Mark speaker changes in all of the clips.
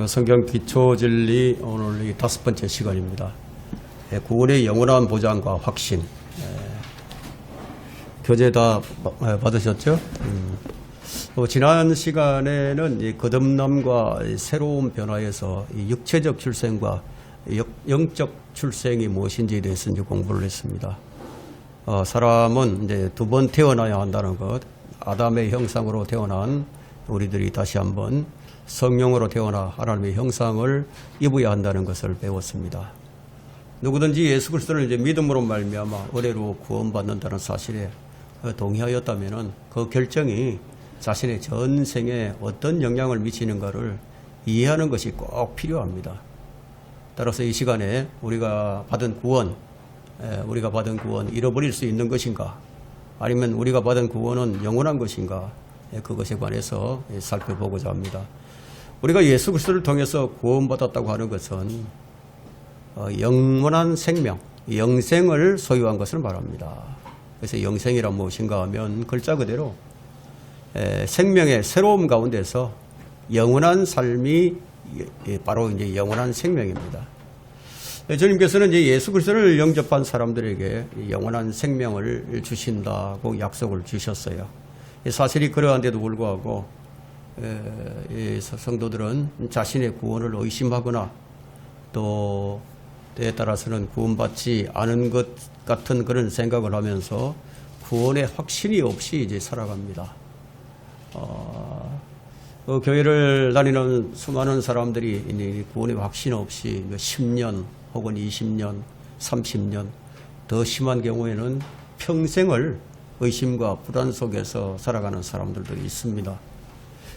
Speaker 1: 성경 기초진리 오늘 이 5번째 시간입니다. 구원의 영원한 보장과 확신. 교재 다 받으셨죠? 지난 시간에는 이 거듭남과 새로운 변화에서 이 육체적 출생과 영적 출생이 무엇인지에 대해서 이제 공부를 했습니다. 사람은 이제 2번 태어나야 한다는 것, 아담의 형상으로 태어난 우리들이 다시 한번 성령으로 태어나 하나님의 형상을 입어야 한다는 것을 배웠습니다. 누구든지 예수 그리스도를 이제 믿음으로 말미암아 은혜로 구원받는다는 사실에 동의하였다면은 그 결정이 자신의 전생에 어떤 영향을 미치는가를 이해하는 것이 꼭 필요합니다. 따라서 이 시간에 우리가 받은 구원 잃어버릴 수 있는 것인가, 아니면 우리가 받은 구원은 영원한 것인가, 그것에 관해서 살펴보고자 합니다. 우리가 예수 그리스도를 통해서 구원받았다고 하는 것은 영원한 생명, 영생을 소유한 것을 말합니다. 그래서 영생이란 무엇인가 하면 글자 그대로 생명의 새로움 가운데서 영원한 삶이 바로 이제 영원한 생명입니다. 주님께서는 이제 예수 그리스도를 영접한 사람들에게 영원한 생명을 주신다고 약속을 주셨어요. 사실이 그러한데도 불구하고 성도들은 자신의 구원을 의심하거나 또 때에 따라서는 구원받지 않은 것 같은 그런 생각을 하면서 구원의 확신이 없이 이제 살아갑니다. 교회를 다니는 수많은 사람들이 구원의 확신 없이 10년 혹은 20년, 30년, 더 심한 경우에는 평생을 의심과 불안 속에서 살아가는 사람들도 있습니다.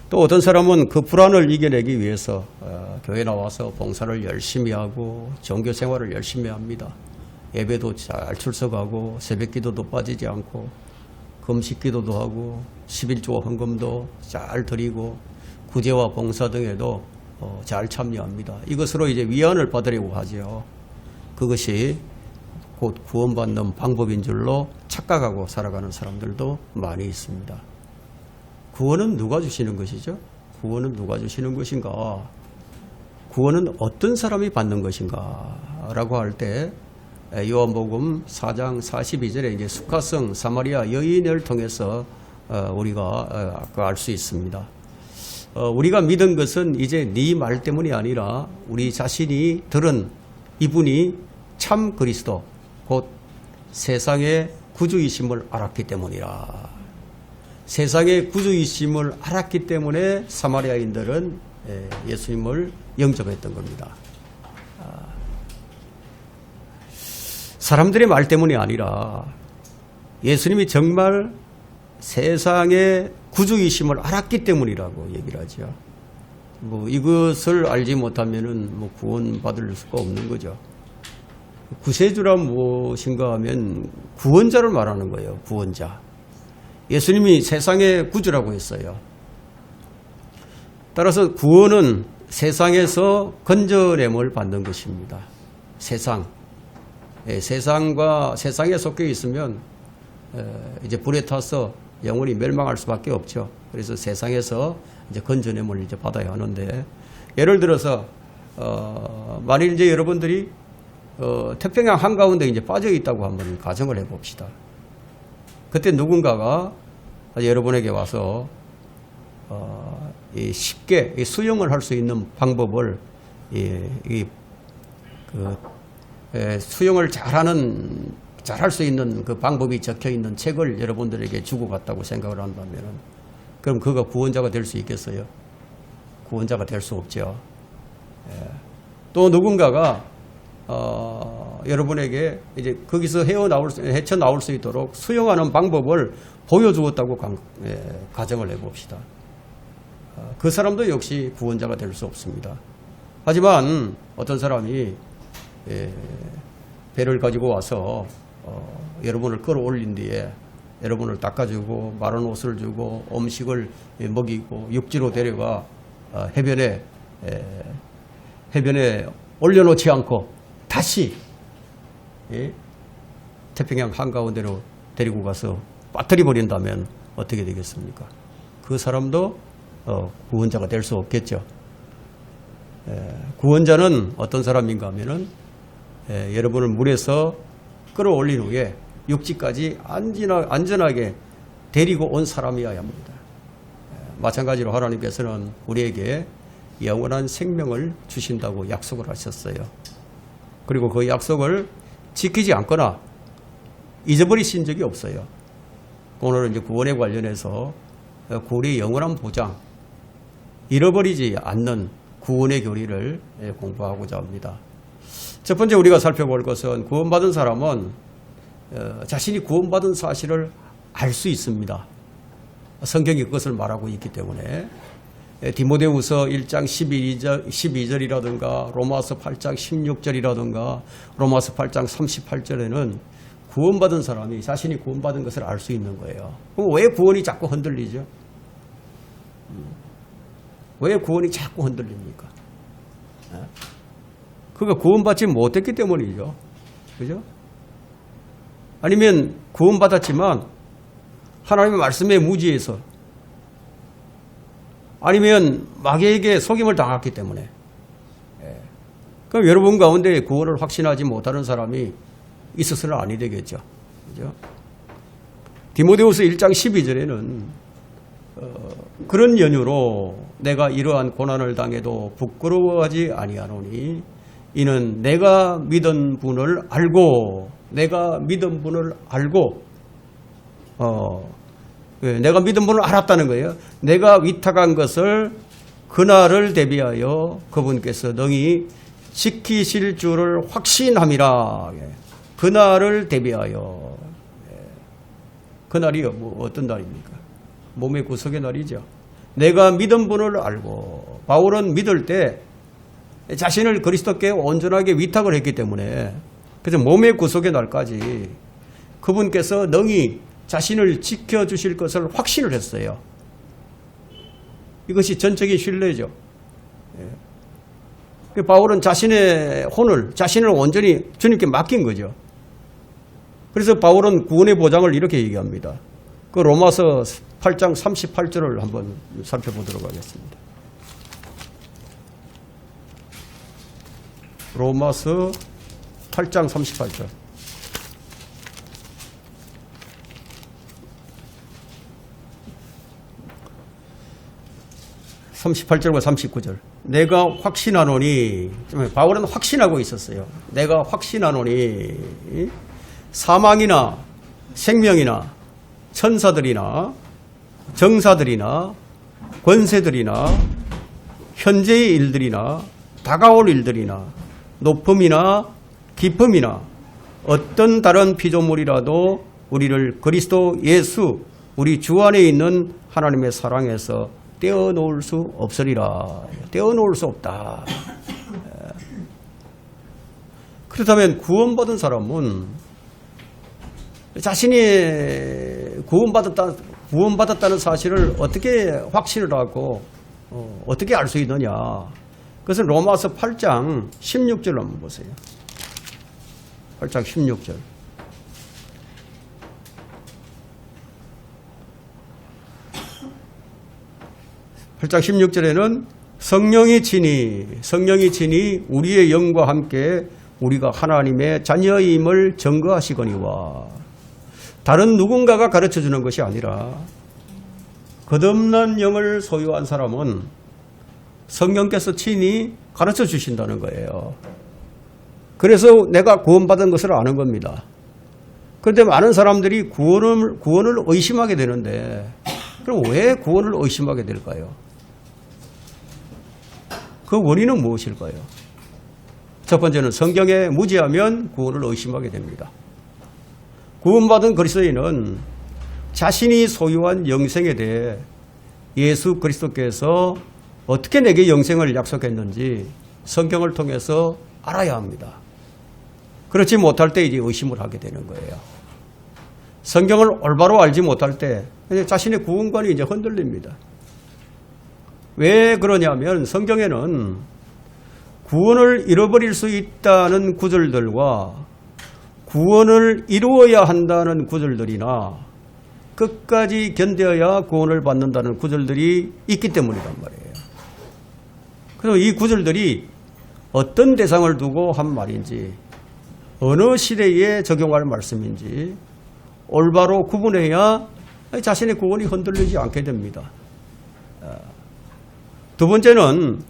Speaker 1: 또 어떤 사람은 그 불안을 이겨내기 위해서 교회 나와서 봉사를 열심히 하고 종교 생활을 열심히 합니다. 예배도 잘 출석하고 새벽기도도 빠지지 않고 금식기도도 하고 11조 헌금도 잘 드리고 구제와 봉사 등에도 잘 참여합니다. 이것으로 이제 위안을 받으려고 하죠. 그것이 곧 구원받는 방법인 줄로 착각하고 살아가는 사람들도 많이 있습니다. 구원은 누가 주시는 것이죠? 구원은 누가 주시는 것인가? 구원은 어떤 사람이 받는 것인가? 라고 할 때 요한복음 4장 42절에 이제 수가성 사마리아 여인을 통해서 우리가 알 수 있습니다. 우리가 믿은 것은 이제 네 말 때문이 아니라 우리 자신이 들은 이분이 참 그리스도 곧 세상의 구주이심을 알았기 때문이라. 세상의 구주이심을 알았기 때문에 사마리아인들은 예수님을 영접했던 겁니다. 사람들의 말 때문이 아니라 예수님이 정말 세상의 구주이심을 알았기 때문이라고 얘기를 하죠. 이것을 알지 못하면은 구원받을 수가 없는 거죠. 구세주란 무엇인가 하면 구원자를 말하는 거예요. 구원자. 예수님이 세상의 구주라고 했어요. 따라서 구원은 세상에서 건져냄을 받는 것입니다. 세상과 세상에 속해 있으면 이제 불에 타서 영원히 멸망할 수밖에 없죠. 그래서 세상에서 이제 건져냄을 이제 받아야 하는데, 예를 들어서 만일 이제 여러분들이 태평양 한가운데 이제 빠져 있다고 한번 가정을 해봅시다. 그때 누군가가 여러분에게 와서 쉽게 수영을 할 수 있는 방법을 수영을 잘할 수 있는 그 방법이 적혀 있는 책을 여러분들에게 주고 갔다고 생각을 한다면, 그럼 그가 구원자가 될 수 있겠어요? 구원자가 될 수 없죠. 또 누군가가 여러분에게 이제 거기서 헤쳐 나올 수 있도록 수영하는 방법을 보여주었다고 가정을 해봅시다. 그 사람도 역시 구원자가 될 수 없습니다. 하지만 어떤 사람이 배를 가지고 와서 여러분을 끌어올린 뒤에 여러분을 닦아주고 마른 옷을 주고 음식을 먹이고 육지로 데려가 해변에 올려놓지 않고 다시 태평양 한가운데로 데리고 가서 빠뜨려 버린다면 어떻게 되겠습니까? 그 사람도 구원자가 될 수 없겠죠. 구원자는 어떤 사람인가 하면은 여러분을 물에서 끌어올린 후에 육지까지 안전하게 데리고 온 사람이어야 합니다. 마찬가지로 하나님께서는 우리에게 영원한 생명을 주신다고 약속을 하셨어요. 그리고 그 약속을 지키지 않거나 잊어버리신 적이 없어요. 오늘은 이제 구원에 관련해서 구원의 영원한 보장, 잃어버리지 않는 구원의 교리를 공부하고자 합니다. 첫 번째 우리가 살펴볼 것은 구원받은 사람은 자신이 구원받은 사실을 알 수 있습니다. 성경이 그것을 말하고 있기 때문에 디모데후서 1장 12절이라든가 로마서 8장 16절이라든가 로마서 8장 38절에는 구원받은 사람이 자신이 구원받은 것을 알 수 있는 거예요. 그럼 왜 구원이 자꾸 흔들리죠? 왜 구원이 자꾸 흔들립니까? 그가 구원받지 못했기 때문이죠. 그죠? 아니면 구원받았지만 하나님의 말씀에 무지해서, 아니면 마귀에게 속임을 당했기 때문에. 그럼 여러분 가운데 구원을 확신하지 못하는 사람이 있어서는 아니 되겠죠. 그죠? 디모데후서 1장 12절에는 그런 연유로 내가 이러한 고난을 당해도 부끄러워하지 아니하노니 이는 내가 믿은 분을 알고 내가 믿은 분을 알았다는 거예요. 내가 위탁한 것을 그날을 대비하여 그분께서 능히 지키실 줄을 확신함이라. 그날을 대비하여. 그날이 어떤 날입니까? 몸의 구속의 날이죠. 내가 믿은 분을 알고, 바울은 믿을 때 자신을 그리스도께 온전하게 위탁을 했기 때문에, 그래서 몸의 구속의 날까지 그분께서 능히 자신을 지켜주실 것을 확신을 했어요. 이것이 전적인 신뢰죠. 바울은 자신의 혼을, 자신을 온전히 주님께 맡긴 거죠. 그래서 바울은 구원의 보장을 이렇게 얘기합니다. 그 로마서 8장 38절을 한번 살펴보도록 하겠습니다. 로마서 8장 38절. 38절과 39절. 내가 확신하노니, 바울은 확신하고 있었어요. 내가 확신하노니 사망이나 생명이나 천사들이나 정사들이나 권세들이나 현재의 일들이나 다가올 일들이나 높음이나 깊음이나 어떤 다른 피조물이라도 우리를 그리스도 예수 우리 주 안에 있는 하나님의 사랑에서 떼어놓을 수 없으리라. 떼어놓을 수 없다. 그렇다면 구원받은 사람은 자신이 구원받았다는 사실을 어떻게 확신을 하고 어떻게 알 수 있느냐. 그것은 로마서 8장 16절 한번 보세요. 8장 16절. 8장 16절에는 성령이 친히 우리의 영과 함께 우리가 하나님의 자녀임을 증거하시거니와. 다른 누군가가 가르쳐주는 것이 아니라 거듭난 영을 소유한 사람은 성령께서 친히 가르쳐 주신다는 거예요. 그래서 내가 구원받은 것을 아는 겁니다. 그런데 많은 사람들이 구원을 의심하게 되는데, 그럼 왜 구원을 의심하게 될까요? 그 원인은 무엇일까요? 첫 번째는 성경에 무지하면 구원을 의심하게 됩니다. 구원받은 그리스도인은 자신이 소유한 영생에 대해 예수 그리스도께서 어떻게 내게 영생을 약속했는지 성경을 통해서 알아야 합니다. 그렇지 못할 때 이제 의심을 하게 되는 거예요. 성경을 올바로 알지 못할 때 자신의 구원관이 이제 흔들립니다. 왜 그러냐면 성경에는 구원을 잃어버릴 수 있다는 구절들과 구원을 이루어야 한다는 구절들이나 끝까지 견뎌야 구원을 받는다는 구절들이 있기 때문이란 말이에요. 그래서 이 구절들이 어떤 대상을 두고 한 말인지, 어느 시대에 적용할 말씀인지 올바로 구분해야 자신의 구원이 흔들리지 않게 됩니다. 두 번째는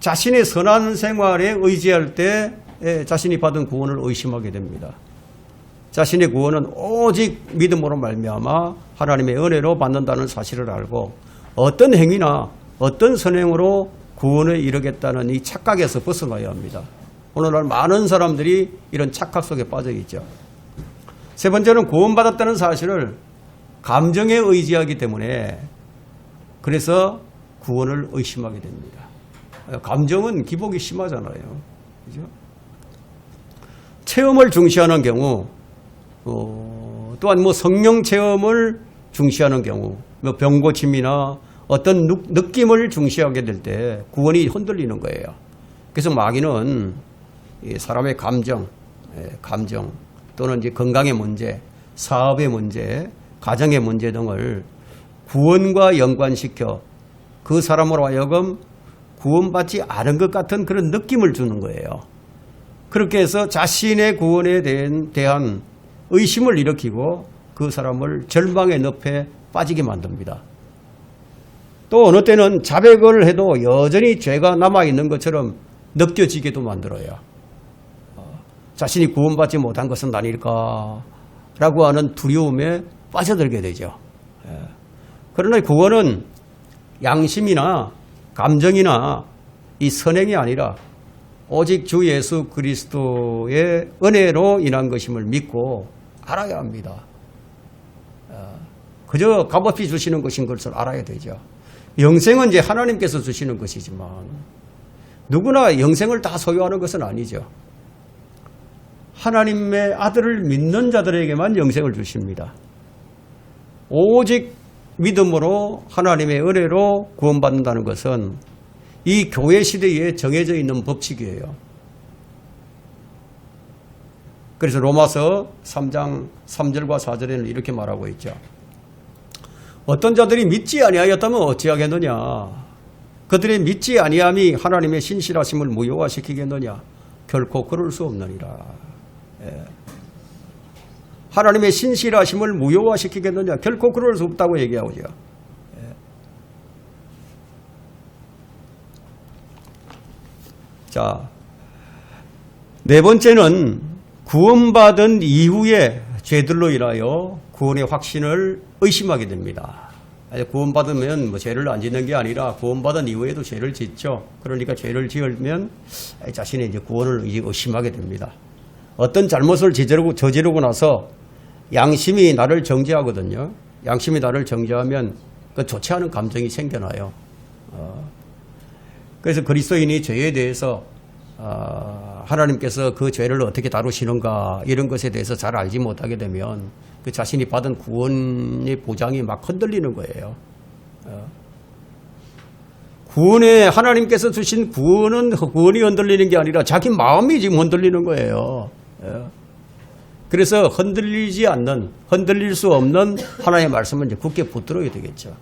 Speaker 1: 자신의 선한 생활에 의지할 때 자신이 받은 구원을 의심하게 됩니다. 자신의 구원은 오직 믿음으로 말미암아 하나님의 은혜로 받는다는 사실을 알고 어떤 행위나 어떤 선행으로 구원에 이르겠다는 이 착각에서 벗어나야 합니다. 오늘날 많은 사람들이 이런 착각 속에 빠져 있죠. 세 번째는 구원받았다는 사실을 감정에 의지하기 때문에 그래서 구원을 의심하게 됩니다. 감정은 기복이 심하잖아요. 그죠? 체험을 중시하는 경우, 또한 성령 체험을 중시하는 경우, 병고침이나 어떤 느낌을 중시하게 될 때 구원이 흔들리는 거예요. 그래서 마귀는 사람의 감정 또는 이제 건강의 문제, 사업의 문제, 가정의 문제 등을 구원과 연관시켜 그 사람으로 하여금 구원받지 않은 것 같은 그런 느낌을 주는 거예요. 그렇게 해서 자신의 구원에 대한 의심을 일으키고 그 사람을 절망의 늪에 빠지게 만듭니다. 또 어느 때는 자백을 해도 여전히 죄가 남아있는 것처럼 느껴지게도 만들어요. 자신이 구원받지 못한 것은 아닐까 라고 하는 두려움에 빠져들게 되죠. 그러나 구원은 양심이나 감정이나 이 선행이 아니라 오직 주 예수 그리스도의 은혜로 인한 것임을 믿고 알아야 합니다. 그저 값없이 주시는 것인 것을 알아야 되죠. 영생은 이제 하나님께서 주시는 것이지만 누구나 영생을 다 소유하는 것은 아니죠. 하나님의 아들을 믿는 자들에게만 영생을 주십니다. 오직 믿음으로 하나님의 은혜로 구원받는다는 것은 이 교회 시대에 정해져 있는 법칙이에요. 그래서 로마서 3장 3절과 4절에는 이렇게 말하고 있죠. 어떤 자들이 믿지 아니하였다면 어찌하겠느냐. 그들의 믿지 아니함이 하나님의 신실하심을 무효화시키겠느냐. 결코 그럴 수 없느니라. 하나님의 신실하심을 무효화시키겠느냐. 결코 그럴 수 없다고 얘기하고요. 자, 네 번째는 구원받은 이후에 죄들로 인하여 구원의 확신을 의심하게 됩니다. 구원받으면 죄를 안 짓는 게 아니라 구원받은 이후에도 죄를 짓죠. 그러니까 죄를 지으면 자신의 이제 구원을 의심하게 됩니다. 어떤 잘못을 저지르고 나서 양심이 나를 정죄하거든요. 양심이 나를 정죄하면 그 좋지 않은 감정이 생겨나요. 그래서 그리스도인이 죄에 대해서 하나님께서 그 죄를 어떻게 다루시는가 이런 것에 대해서 잘 알지 못하게 되면 그 자신이 받은 구원의 보장이 막 흔들리는 거예요. 구원에 하나님께서 주신 구원이 흔들리는 게 아니라 자기 마음이 지금 흔들리는 거예요. 그래서 흔들릴 수 없는 하나님의 말씀은 이제 굳게 붙들어야 되겠죠.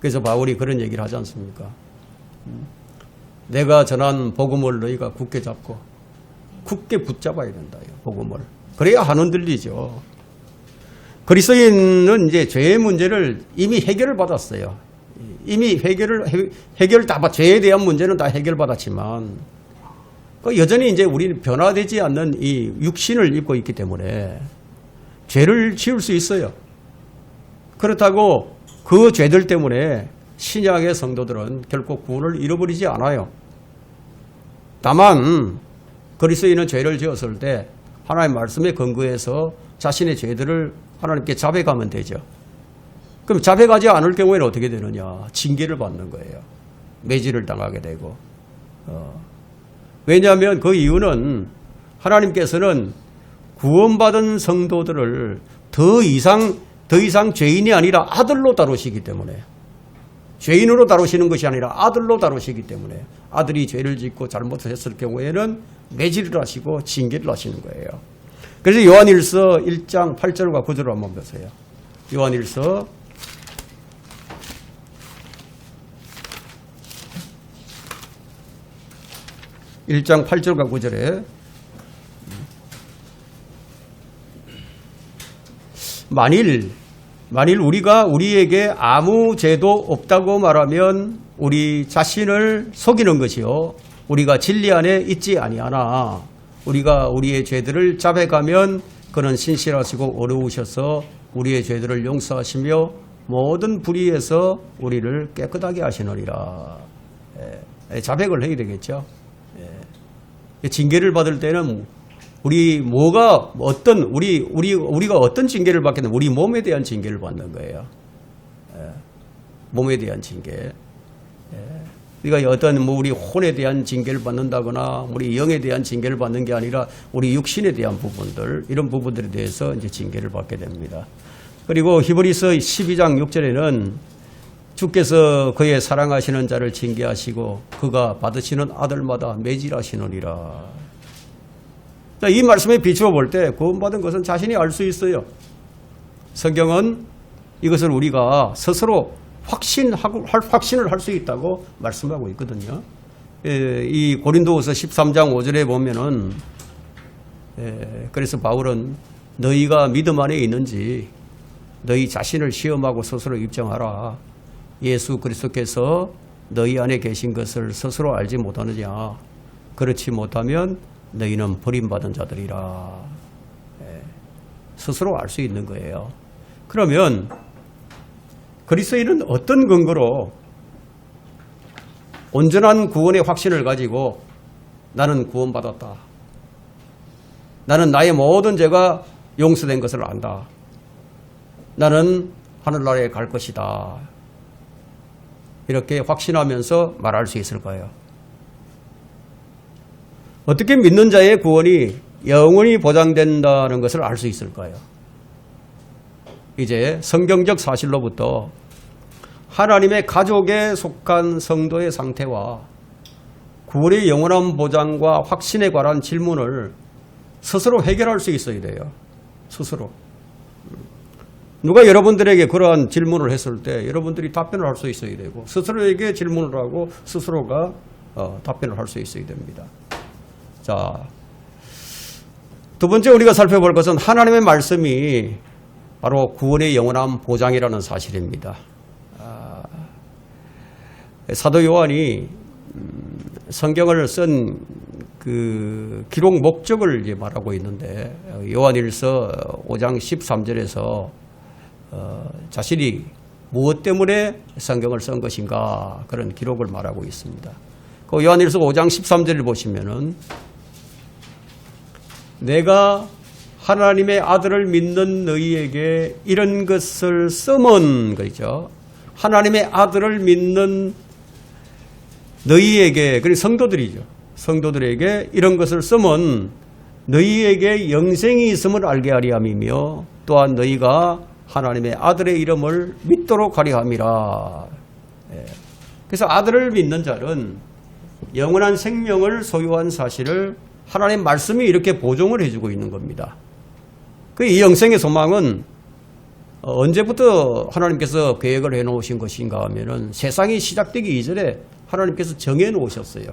Speaker 1: 그래서 바울이 그런 얘기를 하지 않습니까? 내가 전한 복음을 너희가 굳게 잡고 굳게 붙잡아야 된다. 복음을. 그래야 안 흔들리죠. 그리스도인은 이제 죄의 문제를 이미 해결을 받았어요. 이미 해결 다 죄에 대한 문제는 다 해결받았지만 여전히 이제 우리는 변화되지 않는 이 육신을 입고 있기 때문에 죄를 지을 수 있어요. 그렇다고 그 죄들 때문에 신약의 성도들은 결코 구원을 잃어버리지 않아요. 다만 그리스도인은 죄를 지었을 때 하나님의 말씀에 근거해서 자신의 죄들을 하나님께 자백하면 되죠. 그럼 자백하지 않을 경우에는 어떻게 되느냐? 징계를 받는 거예요. 매질을 당하게 되고. 왜냐하면 그 이유는 하나님께서는 구원받은 성도들을 더 이상 죄인이 아니라 아들로 다루시기 때문에, 죄인으로 다루시는 것이 아니라 아들로 다루시기 때문에 아들이 죄를 짓고 잘못을 했을 경우에는 매질을 하시고 징계를 하시는 거예요. 그래서 요한일서 1장 8절과 9절을 한번 보세요. 요한일서 1장 8절과 9절에 만일 우리가 우리에게 아무 죄도 없다고 말하면 우리 자신을 속이는 것이요 우리가 진리 안에 있지 아니하나 우리가 우리의 죄들을 자백하면 그는 신실하시고 어려우셔서 우리의 죄들을 용서하시며 모든 불의에서 우리를 깨끗하게 하시느니라. 자백을 해야 되겠죠. 징계를 받을 때는 우리가 어떤 징계를 받겠냐? 우리 몸에 대한 징계를 받는 거예요. 몸에 대한 징계. 우리가 어떤 우리 혼에 대한 징계를 받는다거나 우리 영에 대한 징계를 받는 게 아니라 우리 육신에 대한 부분들, 이런 부분들에 대해서 이제 징계를 받게 됩니다. 그리고 히브리서 12장 6절에는 주께서 그의 사랑하시는 자를 징계하시고 그가 받으시는 아들마다 매질하시느니라. 이 말씀에 비추어 볼 때 구원받은 것은 자신이 알 수 있어요. 성경은 이것을 우리가 스스로 확신을 할 수 있다고 말씀하고 있거든요. 이 고린도후서 13장 5절에 보면은 그래서 바울은 너희가 믿음 안에 있는지 너희 자신을 시험하고 스스로 입증하라. 예수 그리스도께서 너희 안에 계신 것을 스스로 알지 못하느냐. 그렇지 못하면 너희는 버림받은 자들이라. 스스로 알 수 있는 거예요. 그러면 그리스도인은 어떤 근거로 온전한 구원의 확신을 가지고 나는 구원받았다. 나는 나의 모든 죄가 용서된 것을 안다. 나는 하늘나라에 갈 것이다. 이렇게 확신하면서 말할 수 있을까요? 어떻게 믿는 자의 구원이 영원히 보장된다는 것을 알 수 있을까요? 이제 성경적 사실로부터 하나님의 가족에 속한 성도의 상태와 구원의 영원한 보장과 확신에 관한 질문을 스스로 해결할 수 있어야 돼요. 스스로. 누가 여러분들에게 그러한 질문을 했을 때 여러분들이 답변을 할 수 있어야 되고 스스로에게 질문을 하고 스스로가 답변을 할 수 있어야 됩니다. 자, 두 번째 우리가 살펴볼 것은 하나님의 말씀이 바로 구원의 영원한 보장이라는 사실입니다. 사도 요한이 성경을 쓴 그 기록 목적을 이제 말하고 있는데 요한일서 5장 13절에서 자신이 무엇 때문에 성경을 쓴 것인가 그런 기록을 말하고 있습니다. 그 요한일서 5장 13절을 보시면은 내가 하나님의 아들을 믿는 너희에게 이런 것을 써먼 거죠. 하나님의 아들을 믿는 너희에게, 그리고 성도들이죠. 성도들에게 이런 것을 써먼 너희에게 영생이 있음을 알게 하려 함이며 또한 너희가 하나님의 아들의 이름을 믿도록 하려 함이라. 그래서 아들을 믿는 자는 영원한 생명을 소유한 사실을 하나님의 말씀이 이렇게 보증을 해주고 있는 겁니다. 이 영생의 소망은 언제부터 하나님께서 계획을 해놓으신 것인가 하면은 세상이 시작되기 이전에 하나님께서 정해놓으셨어요.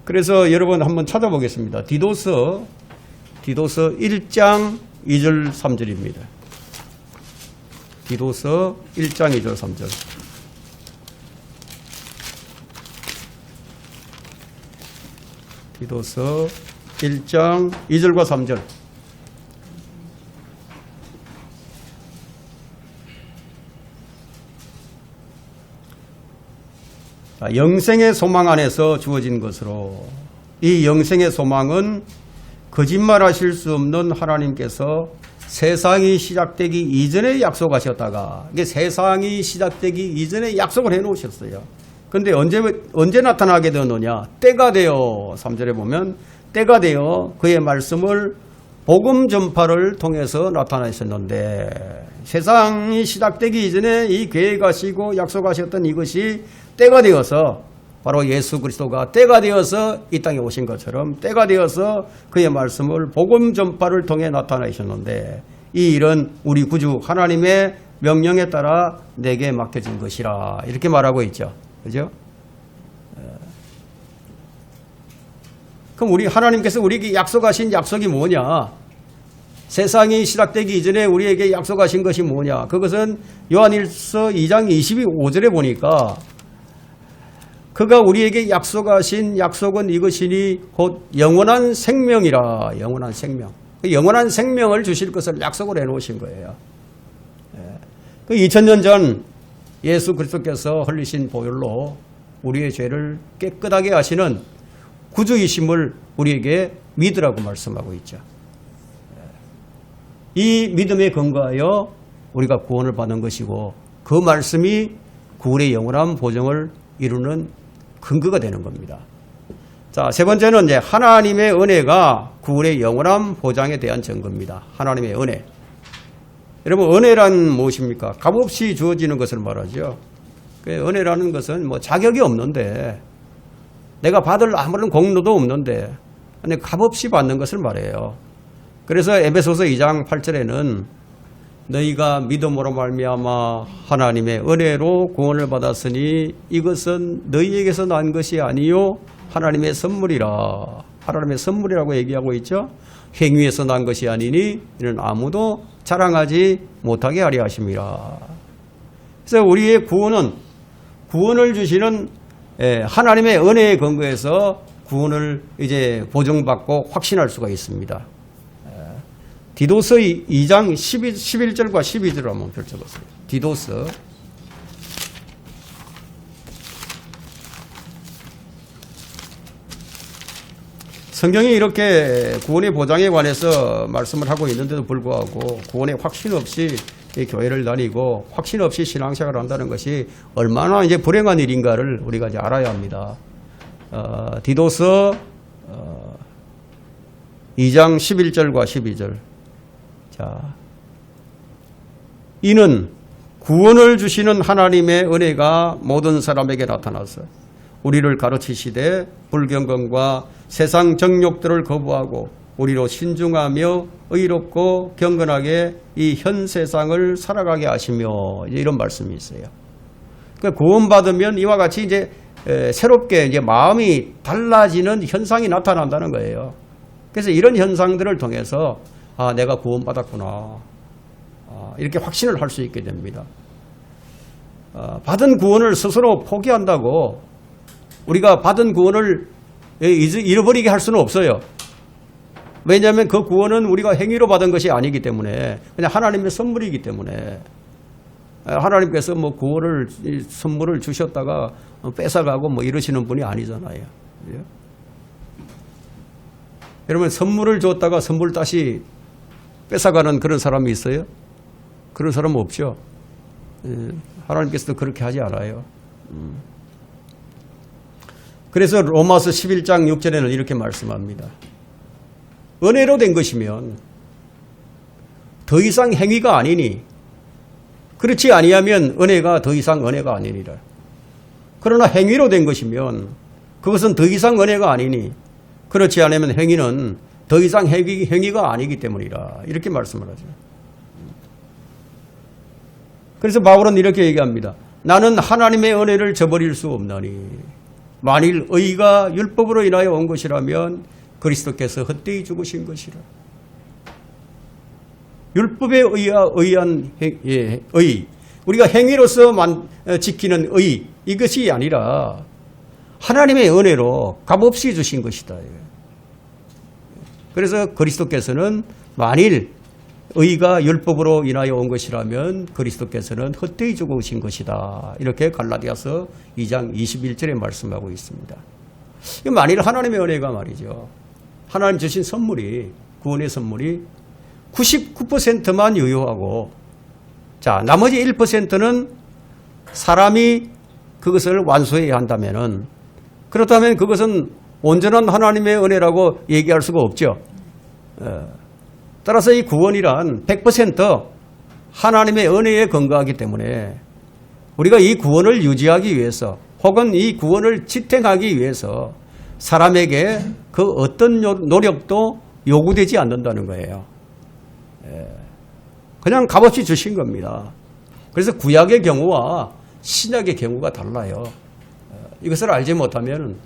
Speaker 1: 그래서 여러분 한번 찾아보겠습니다. 디도서 1장 2절 3절입니다. 디도서 1장 2절 3절. 디도서 1장 2절과 3절. 영생의 소망 안에서 주어진 것으로 이 영생의 소망은 거짓말하실 수 없는 하나님께서 세상이 시작되기 이전에 약속하셨다가 이게 세상이 시작되기 이전에 약속을 해놓으셨어요. 그런데 언제 나타나게 되느냐? 때가 되어 3절에 보면 때가 되어 그의 말씀을 복음 전파를 통해서 나타나셨는데 세상이 시작되기 이전에 이 계획하시고 약속하셨던 이것이 때가 되어서 바로 예수 그리스도가 때가 되어서 이 땅에 오신 것처럼 때가 되어서 그의 말씀을 복음 전파를 통해 나타나셨는데 이 일은 우리 구주 하나님의 명령에 따라 내게 맡겨진 것이라 이렇게 말하고 있죠. 그죠? 그럼 우리 하나님께서 우리에게 약속하신 약속이 뭐냐? 세상이 시작되기 이전에 우리에게 약속하신 것이 뭐냐? 그것은 요한일서 2장 22절에 보니까 그가 우리에게 약속하신 약속은 이것이니 곧 영원한 생명이라. 영원한 생명. 영원한 생명을 주실 것을 약속을 해놓으신 거예요. 2000년 전 예수 그리스도께서 흘리신 보혈로 우리의 죄를 깨끗하게 하시는 구주이심을 우리에게 믿으라고 말씀하고 있죠. 이 믿음에 근거하여 우리가 구원을 받는 것이고 그 말씀이 구원의 영원한 보증을 이루는 근거가 되는 겁니다. 자, 세 번째는 이제 하나님의 은혜가 구원의 영원한 보장에 대한 증거입니다. 하나님의 은혜. 여러분, 은혜란 무엇입니까? 값없이 주어지는 것을 말하죠. 은혜라는 것은 뭐 자격이 없는데 내가 받을 아무런 공로도 없는데 값없이 받는 것을 말해요. 그래서 에베소서 2장 8절에는 너희가 믿음으로 말미암아 하나님의 은혜로 구원을 받았으니 이것은 너희에게서 난 것이 아니요 하나님의 선물이라. 하나님의 선물이라고 얘기하고 있죠. 행위에서 난 것이 아니니 이는 아무도 자랑하지 못하게 하려 하심이라. 그래서 우리의 구원을 주시는 하나님의 은혜에 근거해서 구원을 이제 보증받고 확신할 수가 있습니다. 디도서 2장 11절과 12절을 한번 펼쳐보세요. 디도서 성경이 이렇게 구원의 보장에 관해서 말씀을 하고 있는데도 불구하고 구원의 확신 없이 이 교회를 다니고 확신 없이 신앙생활을 한다는 것이 얼마나 이제 불행한 일인가를 우리가 이제 알아야 합니다. 디도서 2장 11절과 12절. 자, 이는 구원을 주시는 하나님의 은혜가 모든 사람에게 나타나서 우리를 가르치시되 불경건과 세상 정욕들을 거부하고 우리로 신중하며 의롭고 경건하게 이 현 세상을 살아가게 하시며 이런 말씀이 있어요. 그러니까 구원받으면 이와 같이 이제 새롭게 이제 마음이 달라지는 현상이 나타난다는 거예요. 그래서 이런 현상들을 통해서 내가 구원받았구나. 이렇게 확신을 할 수 있게 됩니다. 받은 구원을 스스로 포기한다고 우리가 받은 구원을 잃어버리게 할 수는 없어요. 왜냐하면 그 구원은 우리가 행위로 받은 것이 아니기 때문에 그냥 하나님의 선물이기 때문에 하나님께서 뭐 구원을 선물을 주셨다가 뺏어가고 뭐 이러시는 분이 아니잖아요. 여러분 선물을 줬다가 선물 다시 뺏어가는 그런 사람이 있어요? 그런 사람은 없죠. 하나님께서도 그렇게 하지 않아요. 그래서 로마서 11장 6절에는 이렇게 말씀합니다. 은혜로 된 것이면 더 이상 행위가 아니니 그렇지 아니하면 은혜가 더 이상 은혜가 아니니라. 그러나 행위로 된 것이면 그것은 더 이상 은혜가 아니니 그렇지 않으면 행위는 더 이상 행위가 아니기 때문이라. 이렇게 말씀을 하죠. 그래서 바울은 이렇게 얘기합니다. 나는 하나님의 은혜를 저버릴 수 없나니 만일 의가 율법으로 인하여 온 것이라면 그리스도께서 헛되이 죽으신 것이라. 율법에 의한 의, 우리가 행위로서 지키는 의, 이것이 아니라 하나님의 은혜로 값없이 주신 것이다. 그래서 그리스도께서는 만일 의가 율법으로 인하여 온 것이라면 그리스도께서는 헛되이 죽으신 것이다. 이렇게 갈라디아서 2장 21절에 말씀하고 있습니다. 만일 하나님의 은혜가 말이죠. 하나님 주신 선물이, 구원의 선물이 99%만 유효하고, 자, 나머지 1%는 사람이 그것을 완수해야 한다면은, 그렇다면 그것은 온전한 하나님의 은혜라고 얘기할 수가 없죠. 따라서 이 구원이란 100% 하나님의 은혜에 근거하기 때문에 우리가 이 구원을 유지하기 위해서 혹은 이 구원을 지탱하기 위해서 사람에게 그 어떤 노력도 요구되지 않는다는 거예요. 그냥 값없이 주신 겁니다. 그래서 구약의 경우와 신약의 경우가 달라요. 이것을 알지 못하면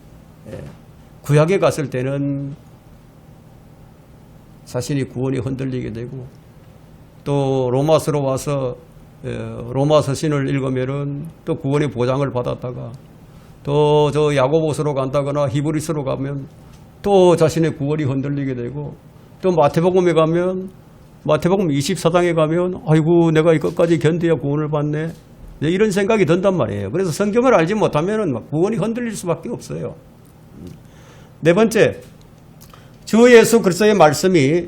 Speaker 1: 구약에 갔을 때는 자신이 구원이 흔들리게 되고, 또 로마서로 와서 로마 서신을 읽으면은 또 구원의 보장을 받았다가, 또 저 야고보서로 간다거나 히브리서로 가면 또 자신의 구원이 흔들리게 되고, 또 마태복음에 가면 마태복음 24장에 가면 아이고 내가 이것까지 견뎌야 구원을 받네, 이런 생각이 든단 말이에요. 그래서 성경을 알지 못하면은 구원이 흔들릴 수밖에 없어요. 네 번째, 주 예수 그리스도의 말씀이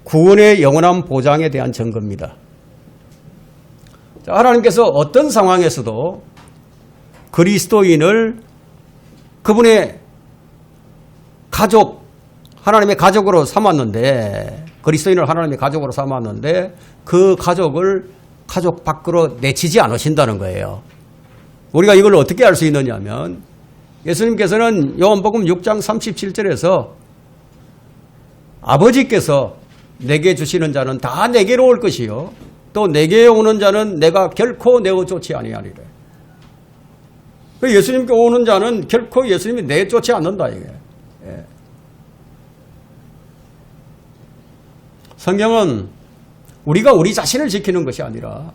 Speaker 1: 구원의 영원한 보장에 대한 증거입니다. 자, 하나님께서 어떤 상황에서도 그리스도인을 그분의 가족, 하나님의 가족으로 삼았는데, 그리스도인을 하나님의 가족으로 삼았는데 그 가족을 가족 밖으로 내치지 않으신다는 거예요. 우리가 이걸 어떻게 알 수 있느냐 하면, 예수님께서는 요한복음 6장 37절에서 아버지께서 내게 주시는 자는 다 내게로 올 것이요 또 내게 오는 자는 내가 결코 내어쫓지 아니하리라. 예수님께 오는 자는 결코 예수님이 내쫓지 않는다, 이게. 예. 성경은 우리가 우리 자신을 지키는 것이 아니라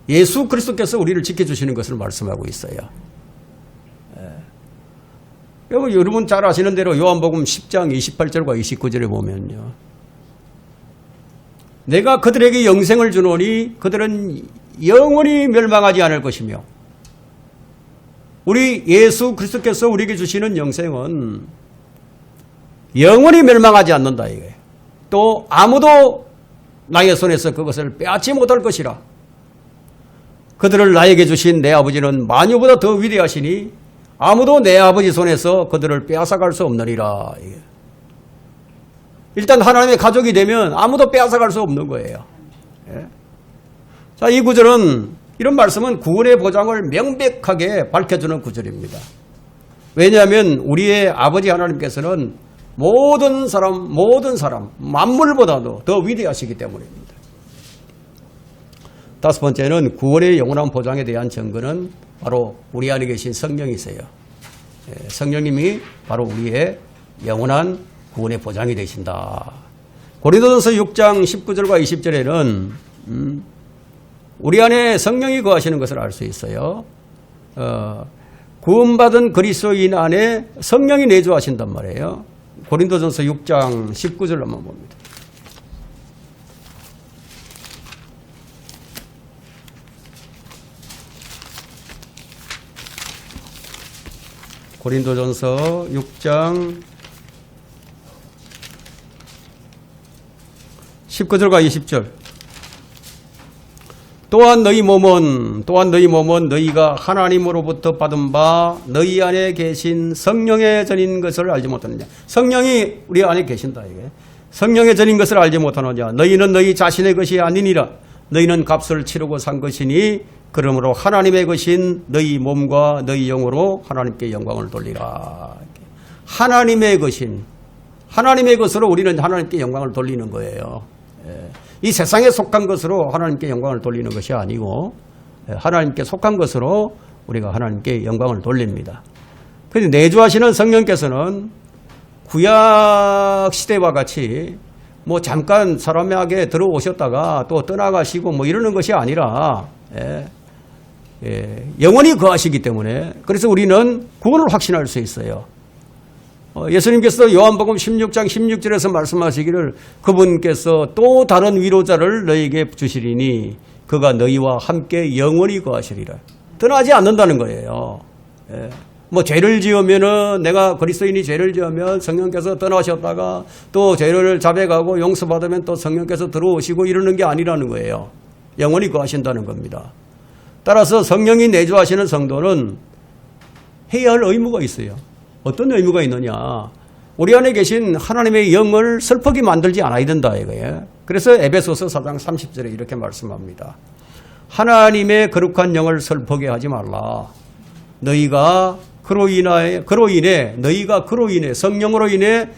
Speaker 1: 예수 그리스도께서 우리를 지켜주시는 것을 말씀하고 있어요. 여러분 잘 아시는 대로 요한복음 10장 28절과 29절에 보면요, 내가 그들에게 영생을 주노니 그들은 영원히 멸망하지 않을 것이며, 우리 예수 그리스도께서 우리에게 주시는 영생은 영원히 멸망하지 않는다, 이게. 또 아무도 나의 손에서 그것을 빼앗지 못할 것이라. 그들을 나에게 주신 내 아버지는 만유보다 더 위대하시니 아무도 내 아버지 손에서 그들을 빼앗아갈 수 없느니라. 일단 하나님의 가족이 되면 아무도 빼앗아갈 수 없는 거예요. 자, 이 구절은, 이런 말씀은 구원의 보장을 명백하게 밝혀주는 구절입니다. 왜냐하면 우리의 아버지 하나님께서는 모든 사람, 만물보다도 더 위대하시기 때문입니다. 다섯 번째는 구원의 영원한 보장에 대한 증거는 바로 우리 안에 계신 성령이세요. 성령님이 바로 우리의 영원한 구원의 보장이 되신다. 고린도전서 6장 19절과 20절에는 우리 안에 성령이 거하시는 것을 알 수 있어요. 구원받은 그리스도인 안에 성령이 내주하신단 말이에요. 고린도전서 6장 19절 한번 봅니다. 고린도전서 6장 19절과 20절. 또한 너희 몸은 너희가 하나님으로부터 받은 바 너희 안에 계신 성령의 전인 것을 알지 못하느냐. 성령이 우리 안에 계신다, 이게. 성령의 전인 것을 알지 못하느냐. 너희는 너희 자신의 것이 아니니라. 너희는 값을 치르고 산 것이니 그러므로 하나님의 것인 너희 몸과 너희 영으로 하나님께 영광을 돌리라. 하나님의 것인, 하나님의 것으로 우리는 하나님께 영광을 돌리는 거예요. 이 세상에 속한 것으로 하나님께 영광을 돌리는 것이 아니고 하나님께 속한 것으로 우리가 하나님께 영광을 돌립니다. 그래서 내주하시는 성령께서는 구약 시대와 같이 뭐 잠깐 사람에게 들어오셨다가 또 떠나가시고 뭐 이러는 것이 아니라 영원히 거하시기 때문에, 그래서 우리는 구원을 확신할 수 있어요. 예수님께서 요한복음 16장 16절에서 말씀하시기를 그분께서 또 다른 위로자를 너희에게 주시리니 그가 너희와 함께 영원히 거하시리라. 떠나지 않는다는 거예요. 뭐 죄를 지으면은, 내가 그리스도인이 죄를 지으면 성령께서 떠나셨다가 또 죄를 자백하고 용서받으면 또 성령께서 들어오시고 이러는 게 아니라는 거예요. 영원히 거하신다는 겁니다. 따라서 성령이 내주하시는 성도는 해야 할 의무가 있어요. 어떤 의무가 있느냐. 우리 안에 계신 하나님의 영을 슬프게 만들지 않아야 된다, 이거예요. 그래서 에베소서 4장 30절에 이렇게 말씀합니다. 하나님의 거룩한 영을 슬프게 하지 말라. 너희가 그로 인해 성령으로 인해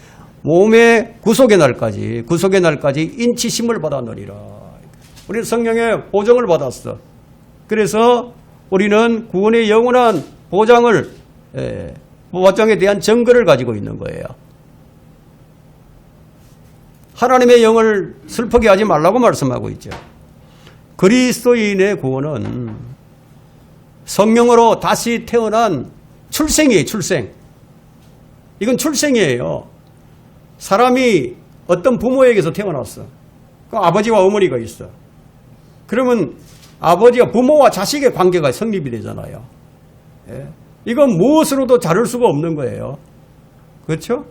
Speaker 1: 몸의 구속의 날까지 인치심을 받았느니라. 우리는 성령의 보정을 받았어. 그래서 우리는 구원의 영원한 보장을 부활장에 대한 증거를 가지고 있는 거예요. 하나님의 영을 슬프게 하지 말라고 말씀하고 있죠. 그리스도인의 구원은 성령으로 다시 태어난 출생이에요. 출생. 이건 출생이에요. 사람이 어떤 부모에게서 태어났어. 그 아버지와 어머니가 있어. 그러면 아버지와 부모와 자식의 관계가 성립이 되잖아요. 예. 이건 무엇으로도 다룰 수가 없는 거예요. 그렇죠?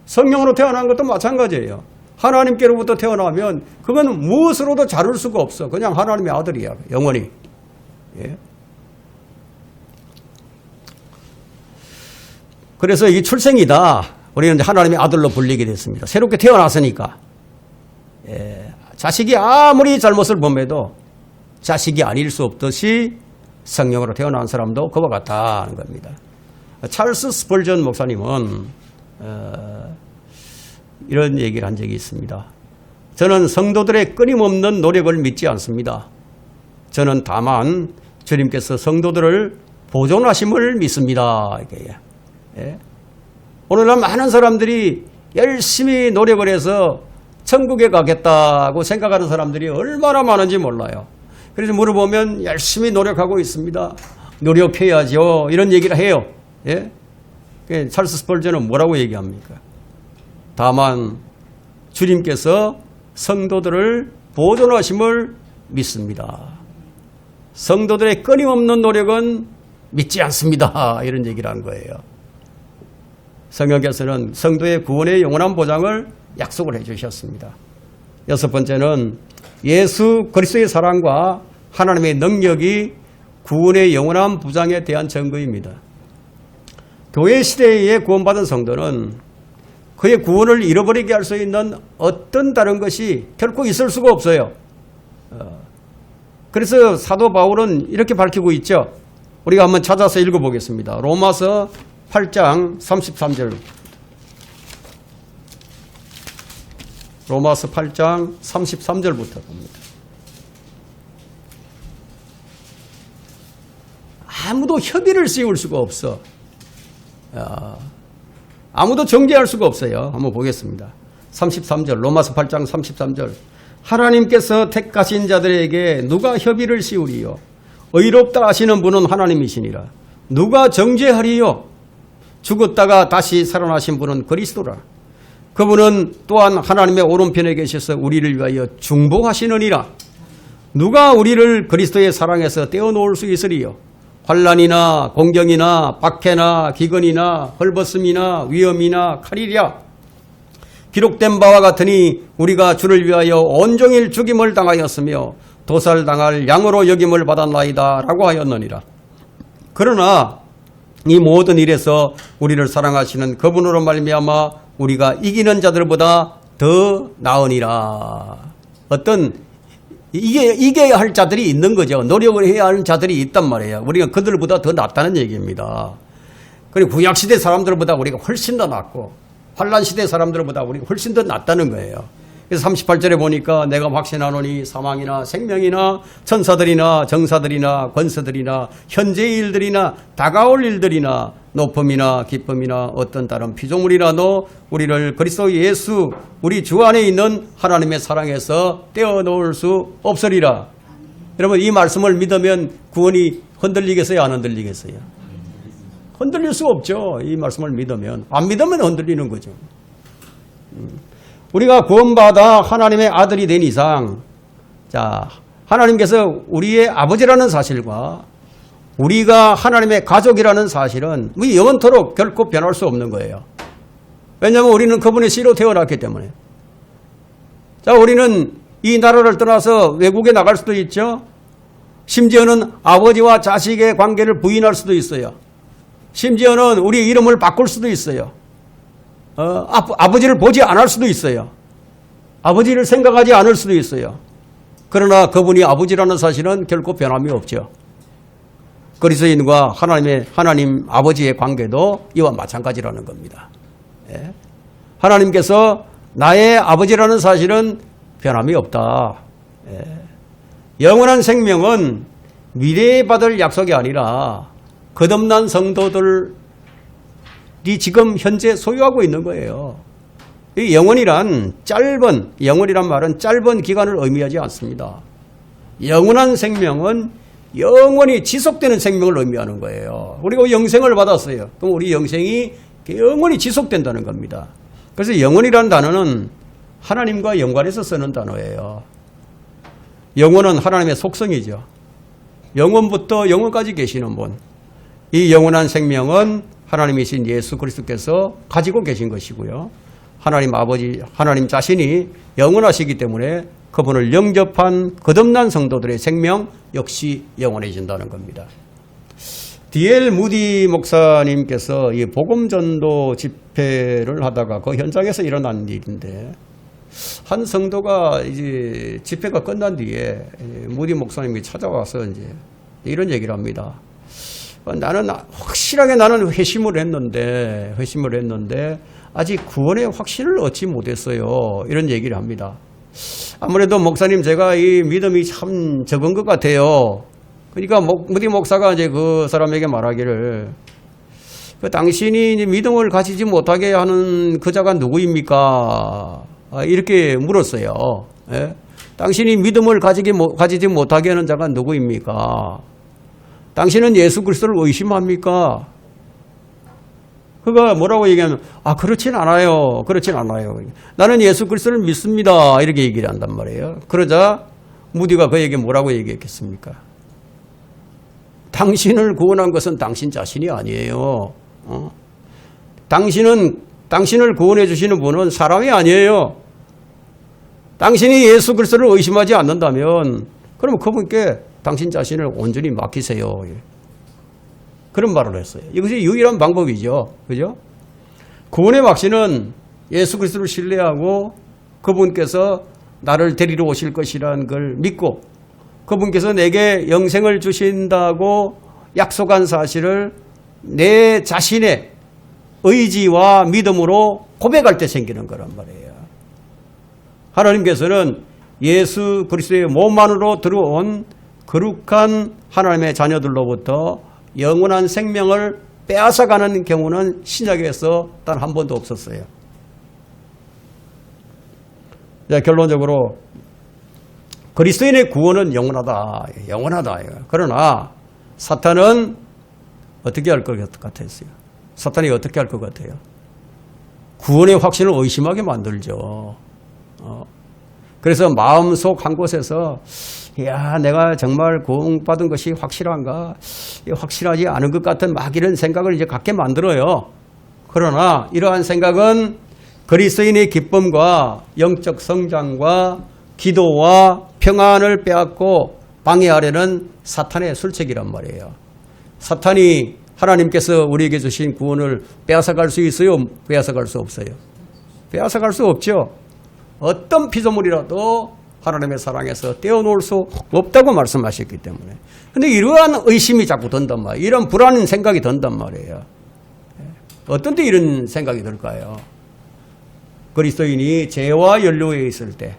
Speaker 1: 성령으로 태어난 것도 마찬가지예요. 하나님께로부터 태어나면 그건 무엇으로도 다룰 수가 없어. 그냥 하나님의 아들이야. 영원히. 예. 그래서 이 출생이다. 우리는 하나님의 아들로 불리게 됐습니다. 새롭게 태어났으니까. 예. 자식이 아무리 잘못을 범해도 자식이 아닐 수 없듯이 성령으로 태어난 사람도 그와 같다는 겁니다. 찰스 스펄전 목사님은 이런 얘기를 한 적이 있습니다. 저는 성도들의 끊임없는 노력을 믿지 않습니다. 저는 다만 주님께서 성도들을 보존하심을 믿습니다. 예. 오늘날 많은 사람들이 열심히 노력을 해서 천국에 가겠다고 생각하는 사람들이 얼마나 많은지 몰라요. 그래서 물어보면 열심히 노력하고 있습니다. 노력해야죠. 이런 얘기를 해요. 예? 찰스 스펄전은 뭐라고 얘기합니까? 다만 주님께서 성도들을 보존하심을 믿습니다. 성도들의 끊임없는 노력은 믿지 않습니다. 이런 얘기를 한 거예요. 성령께서는 성도의 구원의 영원한 보장을 약속을 해주셨습니다. 여섯 번째는 예수 그리스도의 사랑과 하나님의 능력이 구원의 영원한 보장에 대한 증거입니다. 교회 시대에 구원받은 성도는 그의 구원을 잃어버리게 할 수 있는 어떤 다른 것이 결코 있을 수가 없어요. 그래서 사도 바울은 이렇게 밝히고 있죠. 우리가 한번 찾아서 읽어보겠습니다. 로마서 8장 33절. 로마서 8장 33절부터 봅니다. 아무도 협의를 씌울 수가 없어. 아무도 정죄할 수가 없어요. 한번 보겠습니다. 33절, 로마서 8장 33절. 하나님께서 택하신 자들에게 누가 협의를 씌우리요? 의롭다 하시는 분은 하나님이시니라. 누가 정죄하리요? 죽었다가 다시 살아나신 분은 그리스도라. 그분은 또한 하나님의 오른편에 계셔서 우리를 위하여 중보하시느니라. 누가 우리를 그리스도의 사랑에서 떼어놓을 수 있으리요? 환난이나 공경이나 박해나 기근이나 헐벗음이나 위험이나 칼이랴. 기록된 바와 같으니 우리가 주를 위하여 온종일 죽임을 당하였으며 도살당할 양으로 여김을 받았나이다 라고 하였느니라. 그러나 이 모든 일에서 우리를 사랑하시는 그분으로 말미암아 우리가 이기는 자들보다 더 나으니라. 어떤 이겨야 할 자들이 있는 거죠. 노력을 해야 하는 자들이 있단 말이에요. 우리가 그들보다 더 낫다는 얘기입니다. 그리고 구약시대 사람들보다 우리가 훨씬 더 낫고 환란시대 사람들보다 우리가 훨씬 더 낫다는 거예요. 그래서 38절에 보니까 내가 확신하노니 사망이나 생명이나 천사들이나 정사들이나 권세들이나 현재의 일들이나 다가올 일들이나 높음이나 기쁨이나 어떤 다른 피조물이라도 우리를 그리스도 예수 우리 주 안에 있는 하나님의 사랑에서 떼어놓을 수 없으리라. 여러분 이 말씀을 믿으면 구원이 흔들리겠어요? 안 흔들리겠어요? 흔들릴 수 없죠. 이 말씀을 믿으면. 안 믿으면 흔들리는 거죠. 우리가 구원받아 하나님의 아들이 된 이상, 자, 하나님께서 우리의 아버지라는 사실과 우리가 하나님의 가족이라는 사실은 우리 영원토록 결코 변할 수 없는 거예요. 왜냐하면 우리는 그분의 씨로 태어났기 때문에. 자, 우리는 이 나라를 떠나서 외국에 나갈 수도 있죠. 심지어는 아버지와 자식의 관계를 부인할 수도 있어요. 심지어는 우리 이름을 바꿀 수도 있어요. 아버지를 보지 않을 수도 있어요. 아버지를 생각하지 않을 수도 있어요. 그러나 그분이 아버지라는 사실은 결코 변함이 없죠. 그리스도인과 하나님 아버지의 관계도 이와 마찬가지라는 겁니다. 예? 하나님께서 나의 아버지라는 사실은 변함이 없다. 예? 영원한 생명은 미래에 받을 약속이 아니라 거듭난 성도들이 지금 현재 소유하고 있는 거예요. 이 영원이란 말은 짧은 기간을 의미하지 않습니다. 영원한 생명은 영원히 지속되는 생명을 의미하는 거예요. 우리가 영생을 받았어요. 그럼 우리 영생이 영원히 지속된다는 겁니다. 그래서 영원이라는 단어는 하나님과 연관해서 쓰는 단어예요. 영원은 하나님의 속성이죠. 영원부터 영원까지 계시는 분. 이 영원한 생명은 하나님이신 예수 그리스도께서 가지고 계신 것이고요. 하나님 아버지, 하나님 자신이 영원하시기 때문에 그분을 영접한 거듭난 성도들의 생명 역시 영원해진다는 겁니다. D.L. 무디 목사님께서 이 복음전도 집회를 하다가 그 현장에서 일어난 일인데, 한 성도가 이제 집회가 끝난 뒤에 무디 목사님이 찾아와서 이제 이런 얘기를 합니다. 나는 확실하게 회심을 했는데 아직 구원의 확신을 얻지 못했어요. 이런 얘기를 합니다. 아무래도 목사님, 제가 이 믿음이 참 적은 것 같아요. 그러니까 무디 목사가 이제 그 사람에게 말하기를, 당신이 이제 믿음을 가지지 못하게 하는 그 자가 누구입니까? 이렇게 물었어요. 예? 당신이 믿음을 가지지 못하게 하는 자가 누구입니까? 당신은 예수 그리스도를 의심합니까? 그가 뭐라고 얘기하면, 그렇진 않아요. 나는 예수 그리스도를 믿습니다. 이렇게 얘기를 한단 말이에요. 그러자 무디가 그에게 뭐라고 얘기했겠습니까? 당신을 구원한 것은 당신 자신이 아니에요. 당신을 구원해 주시는 분은 사람이 아니에요. 당신이 예수 그리스도를 의심하지 않는다면 그럼 그분께 당신 자신을 온전히 맡기세요. 그런 말을 했어요. 이것이 유일한 방법이죠. 그죠? 구원의 확신은 예수 그리스도를 신뢰하고 그분께서 나를 데리러 오실 것이라는 걸 믿고 그분께서 내게 영생을 주신다고 약속한 사실을 내 자신의 의지와 믿음으로 고백할 때 생기는 거란 말이에요. 하나님께서는 예수 그리스도의 몸 안으로 들어온 거룩한 하나님의 자녀들로부터 영원한 생명을 빼앗아가는 경우는 신약에서 단 한 번도 없었어요. 결론적으로 그리스도인의 구원은 영원하다. 그러나 사탄은 어떻게 할 것 같았어요? 사탄이 어떻게 할 것 같아요? 구원의 확신을 의심하게 만들죠. 그래서 마음속 한 곳에서 내가 정말 구원받은 것이 확실한가? 확실하지 않은 것 같은 막 이런 생각을 이제 갖게 만들어요. 그러나 이러한 생각은 그리스도인의 기쁨과 영적 성장과 기도와 평안을 빼앗고 방해하려는 사탄의 술책이란 말이에요. 사탄이 하나님께서 우리에게 주신 구원을 빼앗아갈 수 있어요? 빼앗아갈 수 없어요? 빼앗아갈 수 없죠. 어떤 피조물이라도 하나님의 사랑에서 떼어놓을 수 없다고 말씀하셨기 때문에. 근데 이러한 의심이 자꾸 든단 말이에요. 이런 불안한 생각이 든단 말이에요. 어떤 때 이런 생각이 들까요? 그리스도인이 죄와 연루에 있을 때,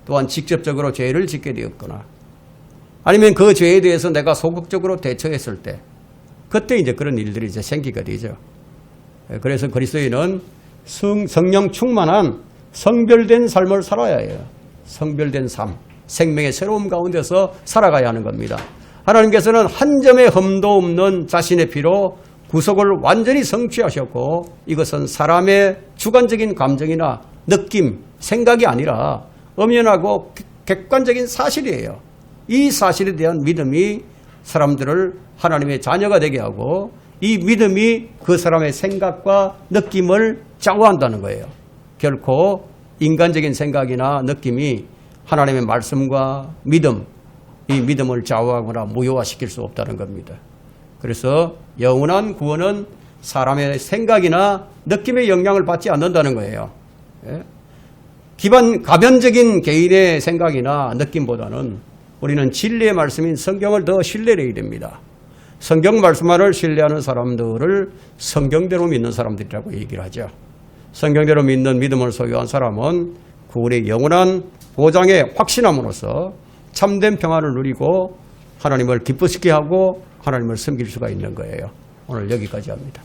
Speaker 1: 또한 직접적으로 죄를 짓게 되었거나, 아니면 그 죄에 대해서 내가 소극적으로 대처했을 때, 그때 이제 그런 일들이 이제 생기게 되죠. 그래서 그리스도인은 성령 충만한 성별된 삶을 살아야 해요. 성별된 삶, 생명의 새로움 가운데서 살아가야 하는 겁니다. 하나님께서는 한 점의 흠도 없는 자신의 피로 구속을 완전히 성취하셨고, 이것은 사람의 주관적인 감정이나 느낌, 생각이 아니라 엄연하고 객관적인 사실이에요. 이 사실에 대한 믿음이 사람들을 하나님의 자녀가 되게 하고, 이 믿음이 그 사람의 생각과 느낌을 좌우한다는 거예요. 결코 인간적인 생각이나 느낌이 하나님의 말씀과 믿음, 이 믿음을 좌우하거나 무효화시킬 수 없다는 겁니다. 그래서 영원한 구원은 사람의 생각이나 느낌의 영향을 받지 않는다는 거예요. 가변적인 개인의 생각이나 느낌보다는 우리는 진리의 말씀인 성경을 더 신뢰해야 됩니다. 성경 말씀만을 신뢰하는 사람들을 성경대로 믿는 사람들이라고 얘기를 하죠. 성경대로 믿는 믿음을 소유한 사람은 구원의 영원한 보장에 확신함으로써 참된 평안을 누리고 하나님을 기쁘시게 하고 하나님을 섬길 수가 있는 거예요. 오늘 여기까지 합니다.